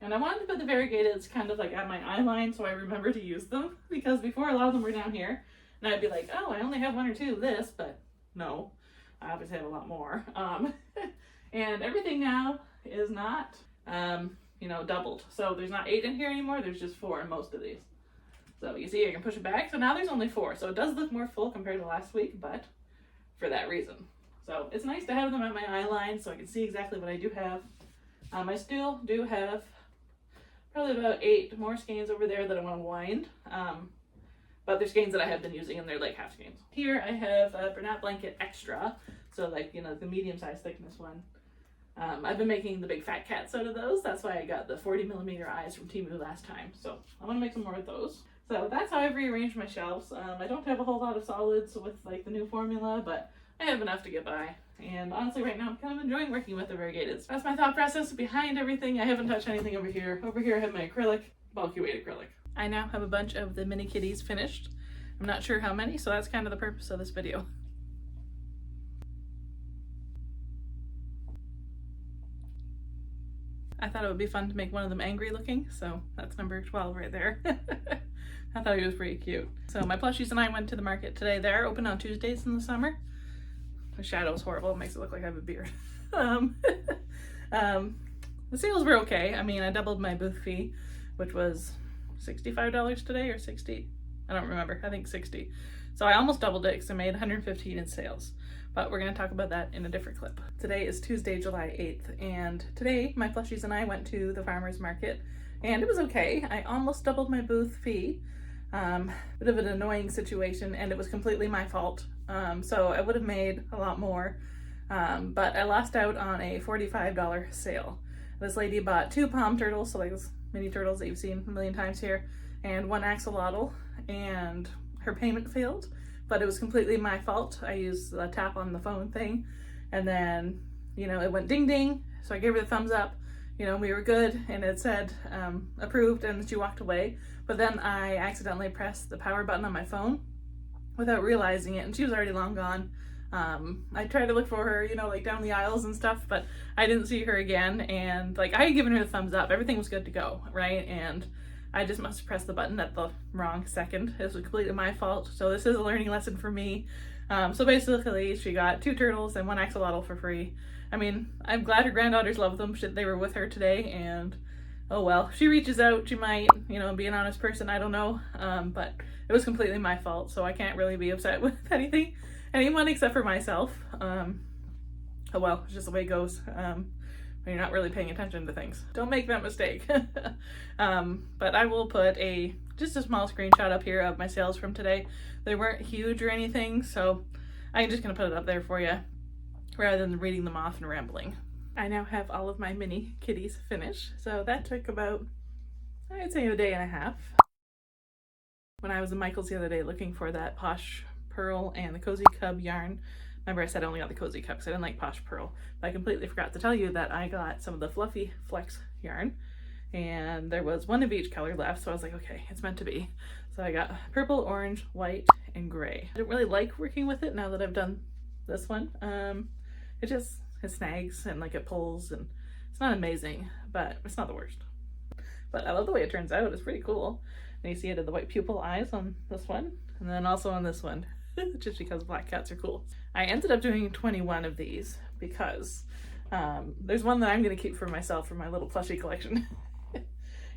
Speaker 1: And I wanted to put the variegateds kind of like at my eye line so I remember to use them, because before a lot of them were down here and I'd be like, oh, I only have 1 or 2 of this, but no, I obviously have a lot more. And everything now is not, you know, doubled. So there's not 8 in here anymore, there's just 4 in most of these. So you see, I can push it back. So now there's only 4. So it does look more full compared to last week, but for that reason. So it's nice to have them at my eye line so I can see exactly what I do have. I still do have probably about 8 more skeins over there that I want to wind. But they're skeins that I have been using and they're like half skeins. Here I have a Bernat Blanket Extra. So like, you know, the medium-sized thickness one. I've been making the big fat cats out of those. That's why I got the 40mm eyes from Temu last time. So I want to make some more of those. So that's how I've rearranged my shelves. I don't have a whole lot of solids with like the new formula, but I have enough to get by. And honestly, right now I'm kind of enjoying working with the variegateds. That's my thought process behind everything. I haven't touched anything over here. Over here I have my acrylic, bulky weight acrylic. I now have a bunch of the mini kitties finished. I'm not sure how many, so that's kind of the purpose of this video. I thought it would be fun to make one of them angry looking, so that's number 12 right there. I thought he was pretty cute. So my plushies and I went to the market today. They're open on Tuesdays in the summer. The shadow is horrible. It makes it look like I have a beard. The sales were okay. I mean, I doubled my booth fee, which was $65 today or 60. I don't remember. I think 60. So I almost doubled it because I made 115 in sales. But we're going to talk about that in a different clip. Today is Tuesday, July 8th, and today my plushies and I went to the farmer's market, and it was okay. I almost doubled my booth fee. Bit of an annoying situation, and it was completely my fault. So I would have made a lot more, but I lost out on a $45 sale. This lady bought 2 palm turtles, so like those mini turtles that you've seen a million times here, and 1 axolotl, and her payment failed. But it was completely my fault. I used the tap on the phone thing, and then, you know, it went ding ding, so I gave her the thumbs up, you know, we were good, and it said approved, and she walked away. But then I accidentally pressed the power button on my phone without realizing it, and she was already long gone. I tried to look for her, you know, like down the aisles and stuff, but I didn't see her again, and like I had given her the thumbs up, everything was good to go, right? And I just must have pressed the button at the wrong second. It was completely my fault. So this is a learning lesson for me. So basically she got 2 turtles and 1 axolotl for free. I mean, I'm glad her granddaughters love them. They were with her today, and oh well. She reaches out, she might, you know, be an honest person, I don't know. But it was completely my fault, so I can't really be upset with anyone except for myself. Oh well, it's just the way it goes. When you're not really paying attention to things. Don't make that mistake. But I will put just a small screenshot up here of my sales from today. They weren't huge or anything, so I'm just gonna put it up there for you rather than reading them off and rambling. I now have all of my mini kitties finished, so that took about, I'd say, a day and a half. When I was in Michael's the other day looking for that Posh Pearl and the Cozy Cub yarn, remember I said I only got the Cozy Cup because I didn't like Posh Pearl. But I completely forgot to tell you that I got some of the Fluffy Flex yarn, and there was 1 of each color left, so I was like, okay, it's meant to be. So I got purple, orange, white, and gray. I don't really like working with it now that I've done this one. It snags and like it pulls, and it's not amazing, but it's not the worst. But I love the way it turns out. It's pretty cool. And you see I did the white pupil eyes on this one, and then also on this one. Just because black cats are cool. I ended up doing 21 of these because there's one that I'm going to keep for myself for my little plushie collection.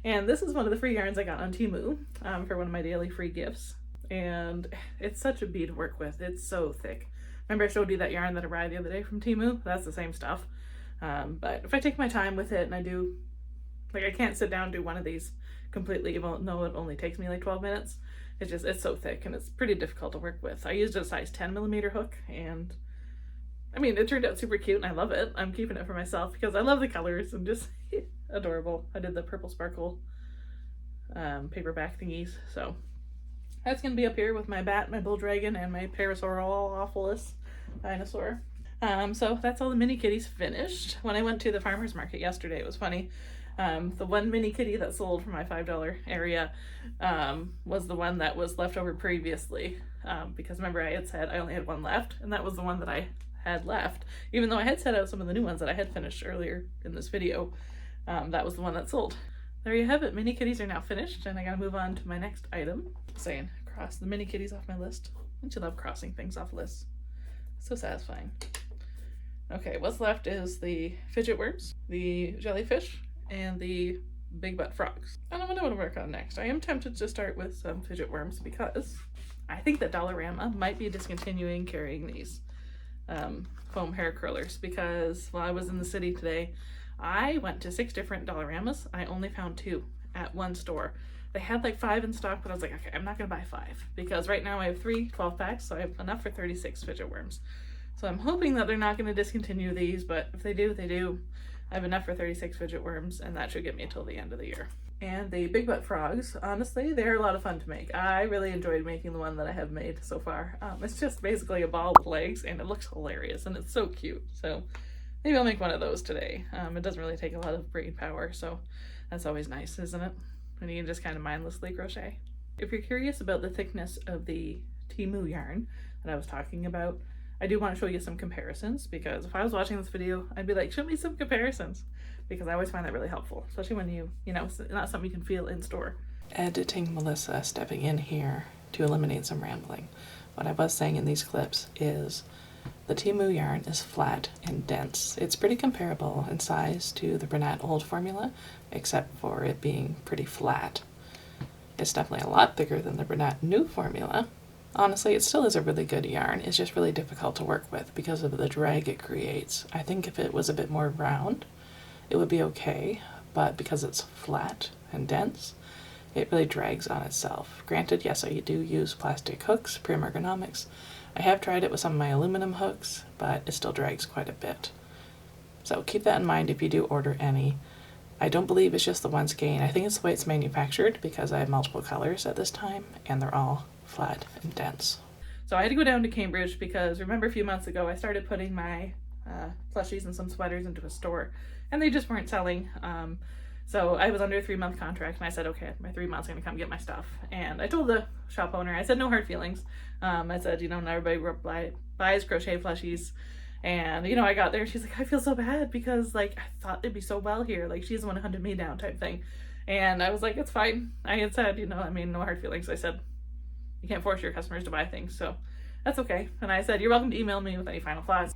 Speaker 1: And this is one of the free yarns I got on Temu for one of my daily free gifts. And it's such a bee to work with. It's so thick. Remember I showed you that yarn that arrived the other day from Temu? That's the same stuff. But if I take my time with it and I do, like I can't sit down and do one of these completely, even though it only takes me like 12 minutes. It's so thick and it's pretty difficult to work with. I used a size 10mm hook, and I mean, it turned out super cute and I love it. I'm keeping it for myself because I love the colors and just adorable. I did the purple sparkle paperback thingies. So that's going to be up here with my bat, my bull dragon, and my Parasaurolophilus dinosaur. So that's all the mini kitties finished. When I went to the farmer's market yesterday, it was funny. The 1 mini kitty that sold for my $5 area was the one that was left over previously, because remember I had said I only had 1 left, and that was the one that I had left, even though I had set out some of the new ones that I had finished earlier in this video. That was the one that sold. there you have it. Mini kitties are now finished, and I gotta move on to my next item. Saying, cross the mini kitties off my list. Don't you love crossing things off lists? So satisfying. Okay, what's left is the fidget worms, the jellyfish, and the big butt frogs. I don't know what I want to work on next. I am tempted to start with some fidget worms because I think that Dollarama might be discontinuing carrying these foam hair curlers, because while I was in the city today, I went to 6 different Dollaramas. I only found 2 at one store. They had like 5 in stock, but I was like, okay, I'm not gonna buy 5 because right now I have 3 12 packs, so I have enough for 36 fidget worms. So I'm hoping that they're not gonna discontinue these, but if they do, they do. I have enough for 36 fidget worms, and that should get me until the end of the year. And the big butt frogs, honestly, they're a lot of fun to make. I really enjoyed making the one that I have made so far. It's just basically a ball with legs, and it looks hilarious, and it's so cute. So maybe I'll make one of those today. It doesn't really take a lot of braid power, so that's always nice, isn't it? When you can just kind of mindlessly crochet. If you're curious about the thickness of the Temu yarn that I was talking about, I do want to show you some comparisons, because if I was watching this video, I'd be like, show me some comparisons, because I always find that really helpful, especially when you know, it's not something you can feel in store. Editing Melissa stepping in here to eliminate some rambling. What I was saying in these clips is the Temu yarn is flat and dense. It's pretty comparable in size to the Bernat Old formula, except for it being pretty flat. It's definitely a lot thicker than the Bernat New formula. Honestly, it still is a really good yarn. It's just really difficult to work with because of the drag it creates. I think if it was a bit more round, it would be okay, but because it's flat and dense, it really drags on itself. Granted, yes, I do use plastic hooks, Prim Ergonomics. I have tried it with some of my aluminum hooks, but it still drags quite a bit. So keep that in mind if you do order any. I don't believe it's just the one skein. I think it's the way it's manufactured, because I have multiple colors at this time, and they're all flat and dense. So I had to go down to Cambridge because remember a few months ago I started putting my plushies and some sweaters into a store, and they just weren't selling. So I was under a 3-month contract, and I said, okay, my 3 months, I'm gonna come get my stuff. And I told the shop owner, I said, no hard feelings. I said, you know, not everybody buys crochet plushies. And, you know, I got there, she's like, I feel so bad because, like, I thought they'd be so well here. Like, she's the one who hunted me down type thing. And I was like, it's fine. I had said, you know, I mean, no hard feelings. I said, you can't force your customers to buy things, so that's okay. And I said, you're welcome to email me with any final thoughts.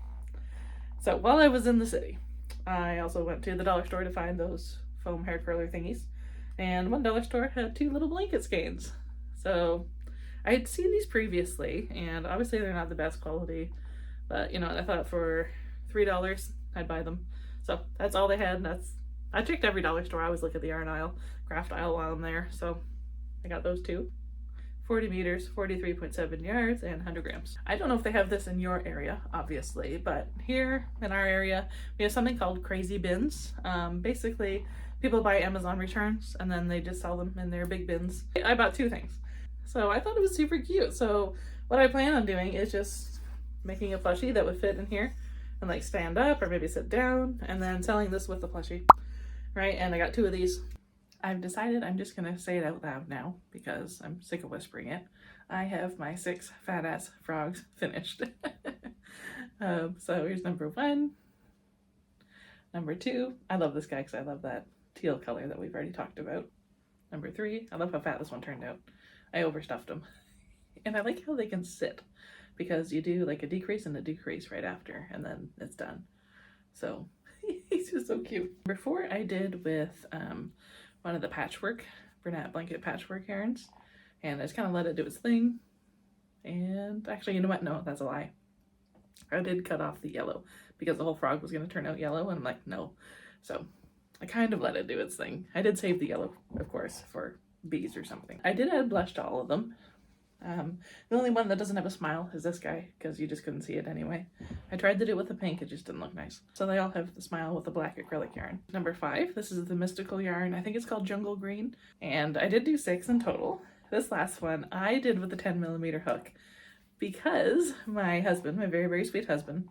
Speaker 1: So while I was in the city, I also went to the dollar store to find those foam hair curler thingies. And one dollar store had 2 little blanket skeins. So I had seen these previously, and obviously they're not the best quality, but you know, I thought for $3 I'd buy them. So that's all they had. I checked every dollar store. I always look at the yarn aisle, craft aisle while I'm there. So I got those 2. 40 meters, 43.7 yards, and 100 grams. I don't know if they have this in your area, obviously, but here in our area, we have something called crazy bins. Basically, people buy Amazon returns, and then they just sell them in their big bins. I bought 2 things. So I thought it was super cute. So what I plan on doing is just making a plushie that would fit in here and like stand up or maybe sit down, and then selling this with the plushie, right? And I got 2 of these. I've decided I'm just gonna say it out loud now because I'm sick of whispering it. I have my 6 fat ass frogs finished. So here's number 1. Number 2, I love this guy because I love that teal color that we've already talked about. Number 3, I love how fat this one turned out. I overstuffed him. And I like how they can sit, because you do like a decrease and a decrease right after, and then it's done. So he's just so cute. Number 4 I did with one of the patchwork, Bernat blanket patchwork yarns, and I just kind of let it do its thing. And actually, you know what? No, that's a lie. I did cut off the yellow because the whole frog was going to turn out yellow, and I'm like, no. So I kind of let it do its thing. I did save the yellow, of course, for bees or something. I did add blush to all of them. The only one that doesn't have a smile is this guy, because you just couldn't see it anyway. I tried to do it with the pink, it just didn't look nice. So they all have the smile with the black acrylic yarn. Number 5, this is the mystical yarn. I think it's called Jungle Green, and I did do 6 in total. This last one I did with the 10mm hook because my husband, my very, very sweet husband,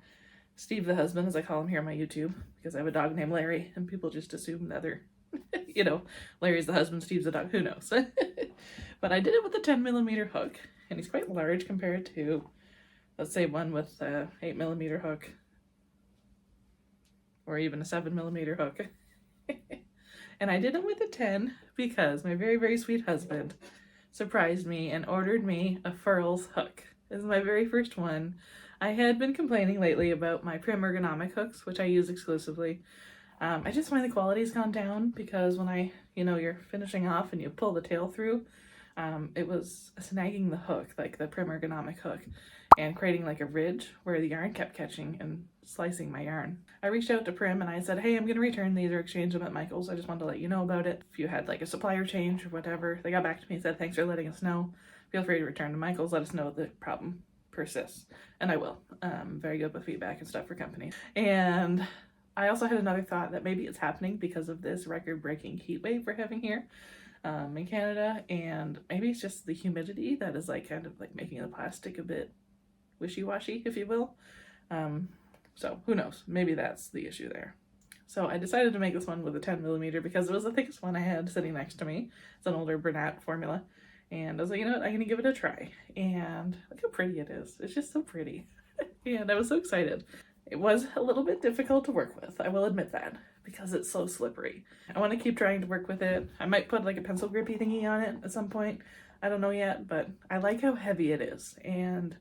Speaker 1: Steve the husband, as I call him here on my YouTube, because I have a dog named Larry, and people just assume that they're, you know, Larry's the husband, Steve's the dog, who knows? But I did it with a 10mm hook, and he's quite large compared to, let's say, one with a 8mm hook, or even a 7mm hook. And I did it with a 10 because my very, very sweet husband surprised me and ordered me a furls hook. This is my very first one. I had been complaining lately about my prim ergonomic hooks, which I use exclusively. I just find the quality's gone down because when you're finishing off and you pull the tail through, it was snagging the hook, like the prim ergonomic hook, and creating like a ridge where the yarn kept catching and slicing my yarn. I reached out to Prim and I said, hey, I'm going to return these or exchange them at Michael's. I just wanted to let you know about it. If you had like a supplier change or whatever. They got back to me and said, thanks for letting us know. Feel free to return to Michael's. Let us know if the problem persists. And I will. Very good with feedback and stuff for companies. And I also had another thought that maybe it's happening because of this record-breaking heat wave we're having here in Canada. And maybe it's just the humidity that is like kind of like making the plastic a bit wishy-washy, if you will. So who knows? Maybe that's the issue there. So I decided to make this one with a 10mm because it was the thickest one I had sitting next to me. It's an older Bernat formula. And I was like, you know what? I'm going to give it a try. And look how pretty it is. It's just so pretty. And I was so excited. It was a little bit difficult to work with. I will admit that because it's so slippery. I want to keep trying to work with it. I might put like a pencil grippy thingy on it at some point. I don't know yet, but I like how heavy it is. And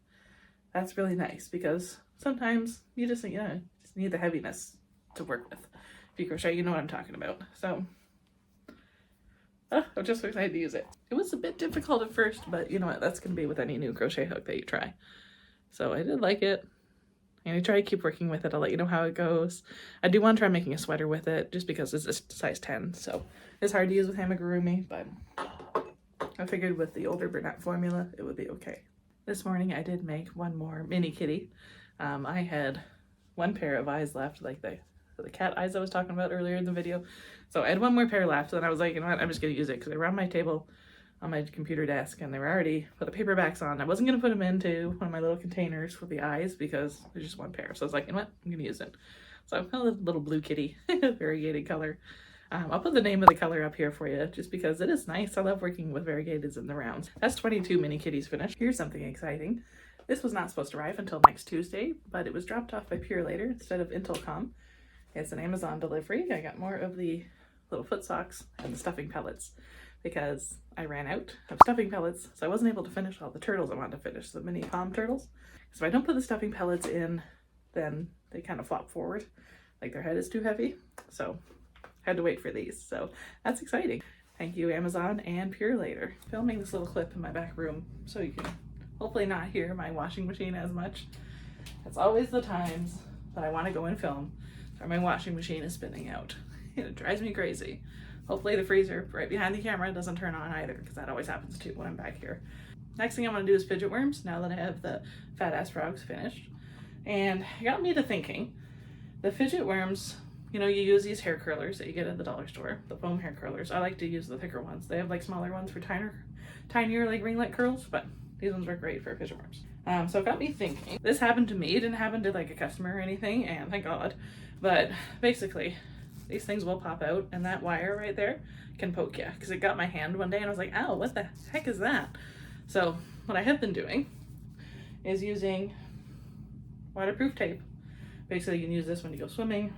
Speaker 1: that's really nice because sometimes you just need the heaviness to work with. If you crochet, you know what I'm talking about. So I'm just so excited to use it. It was a bit difficult at first, but you know what? That's going to be with any new crochet hook that you try. So I did like it. And I try to keep working with it. I'll let you know how it goes. I do want to try making a sweater with it just because it's a size 10. So it's hard to use with amigurumi, but I figured with the older Bernat formula, it would be okay. This morning I did make one more mini kitty. I had one pair of eyes left, like the cat eyes I was talking about earlier in the video. So I had one more pair left, and I was like, you know what, I'm just going to use it because they were on my table on my computer desk and they were already put the paperbacks on. I wasn't going to put them into one of my little containers with the eyes because there's just one pair. So I was like, you know what, I'm going to use it. So a little blue kitty, variegated color. I'll put the name of the color up here for you just because it is nice. I love working with variegateds in the rounds. That's 22 mini kitties finished. Here's something exciting. This was not supposed to arrive until next Tuesday, but it was dropped off by Pure Later instead of Intelcom. It's an Amazon delivery. I got more of the little foot socks and the stuffing pellets because I ran out of stuffing pellets, so I wasn't able to finish all the turtles I wanted to finish, the mini palm turtles. So if I don't put the stuffing pellets in, then they kind of flop forward, like their head is too heavy. So had to wait for these, so that's exciting. Thank you, Amazon and Pure Later. Filming this little clip in my back room so you can hopefully not hear my washing machine as much. It's always the times that I want to go and film or my washing machine is spinning out. It drives me crazy. Hopefully the freezer right behind the camera doesn't turn on either because that always happens too when I'm back here. Next thing I'm going to do is fidget worms now that I have the fat ass frogs finished. And it got me to thinking, the fidget worms, you know, you use these hair curlers that you get at the dollar store, the foam hair curlers. I like to use the thicker ones. They have like smaller ones for tinier like ringlet curls, but these ones work great for fidget worms. So it got me thinking. This happened to me. It didn't happen to like a customer or anything, and thank God. But basically, these things will pop out, and that wire right there can poke you. Because it got my hand one day, and I was like, ow, what the heck is that? So what I have been doing is using waterproof tape. Basically, you can use this when you go swimming.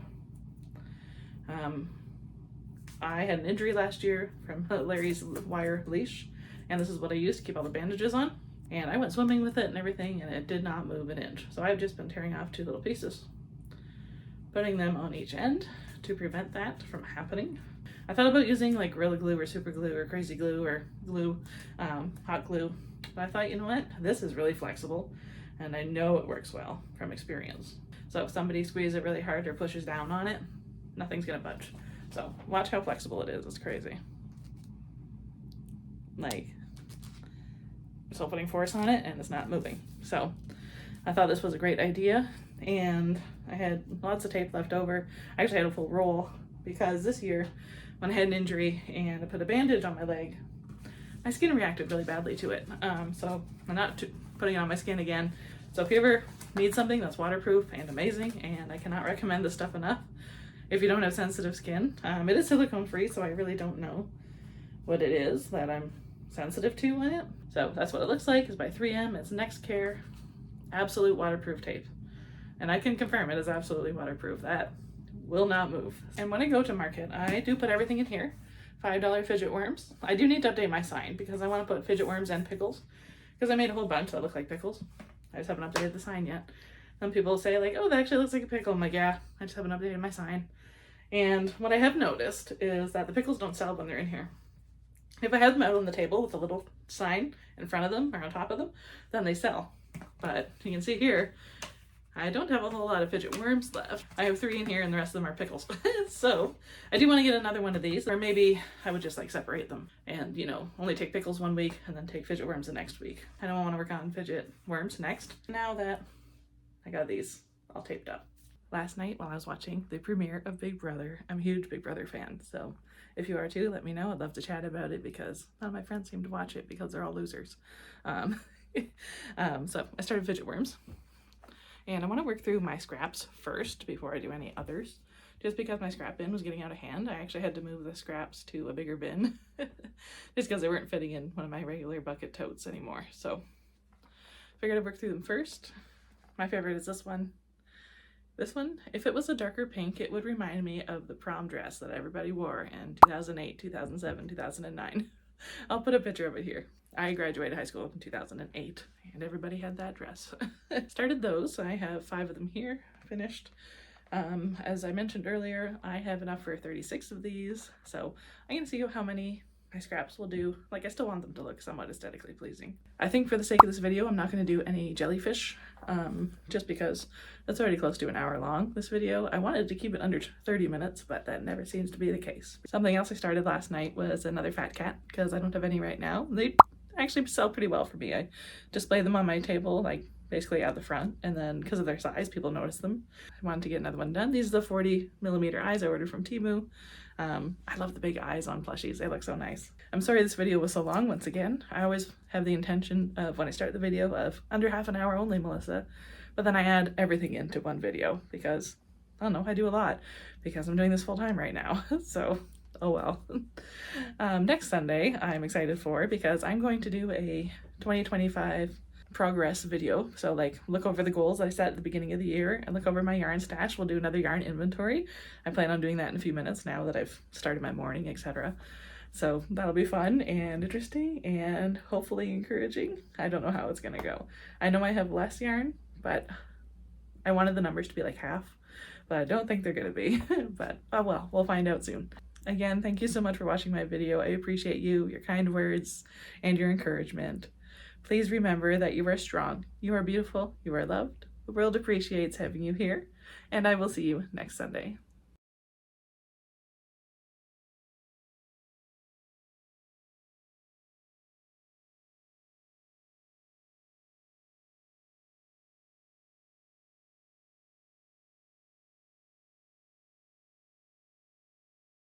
Speaker 1: I had an injury last year from Larry's wire leash, and this is what I used to keep all the bandages on. And I went swimming with it and everything, and it did not move an inch. So I've just been tearing off 2 little pieces, putting them on each end to prevent that from happening. I thought about using like Gorilla Glue or Super Glue or Crazy Glue or glue, hot glue, but I thought, you know what, this is really flexible, and I know it works well from experience. So if somebody squeezes it really hard or pushes down on it, nothing's gonna budge. So watch how flexible it is. It's crazy. Like, I'm still putting force on it and it's not moving. So I thought this was a great idea, and I had lots of tape left over. I actually had a full roll because this year when I had an injury and I put a bandage on my leg, my skin reacted really badly to it. So I'm not putting it on my skin again. So if you ever need something that's waterproof and amazing, and I cannot recommend this stuff enough, if you don't have sensitive skin, it is silicone free, so I really don't know what it is that I'm sensitive to in it. So that's what it looks like. It's by 3M. It's Next Care Absolute Waterproof Tape. And I can confirm it is absolutely waterproof. That will not move. And when I go to market, I do put everything in here. $5 fidget worms. I do need to update my sign because I want to put fidget worms and pickles because I made a whole bunch that look like pickles. I just haven't updated the sign yet. Some people say like, oh, that actually looks like a pickle. I'm like, yeah, I just haven't updated my sign. And what I have noticed is that the pickles don't sell when they're in here. If I have them out on the table with a little sign in front of them or on top of them, then they sell. But you can see here, I don't have a whole lot of fidget worms left. I have 3 in here and the rest of them are pickles. So I do want to get another one of these, or maybe I would just like separate them and, you know, only take pickles one week and then take fidget worms the next week. I don't want to work on fidget worms next. Now that I got these all taped up. Last night while I was watching the premiere of Big Brother, I'm a huge Big Brother fan, so if you are too, let me know. I'd love to chat about it because none of my friends seem to watch it because they're all losers. So I started fidget worms, and I want to work through my scraps first before I do any others. Just because my scrap bin was getting out of hand, I actually had to move the scraps to a bigger bin just because they weren't fitting in one of my regular bucket totes anymore. So figured I'd work through them first. My favorite is this one. This one, if it was a darker pink, it would remind me of the prom dress that everybody wore in 2008, 2007, 2009. I'll put a picture of it here. I graduated high school in 2008 and everybody had that dress. Started those. I have 5 of them here finished. As I mentioned earlier, I have enough for 36 of these. So I'm going to see how many my scraps will do. Like, I still want them to look somewhat aesthetically pleasing. I think for the sake of this video, I'm not going to do any jellyfish, just because that's already close to an hour long, this video. I wanted to keep it under 30 minutes, but that never seems to be the case. Something else I started last night was another fat cat, because I don't have any right now. They actually sell pretty well for me. I display them on my table, like basically out the front, and then because of their size, people notice them. I wanted to get another one done. These are the 40mm eyes I ordered from Temu. I love the big eyes on plushies. They look so nice. I'm sorry this video was so long once again. I always have the intention of, when I start the video, of under half an hour only, Melissa. But then I add everything into one video because, I don't know, I do a lot because I'm doing this full time right now. So, oh well. Next Sunday, I'm excited for because I'm going to do a 2025 progress video. So like look over the goals I set at the beginning of the year and look over my yarn stash. We'll do another yarn inventory. I plan on doing that in a few minutes now that I've started my morning, etc. So that'll be fun and interesting and hopefully encouraging. I don't know how it's gonna go. I know I have less yarn, but I wanted the numbers to be like half, but I don't think they're gonna be. But oh well, we'll find out soon. Again, thank you so much for watching my video. I appreciate you, your kind words, and your encouragement. Please remember that you are strong, you are beautiful, you are loved. The world appreciates having you here, and I will see you next Sunday.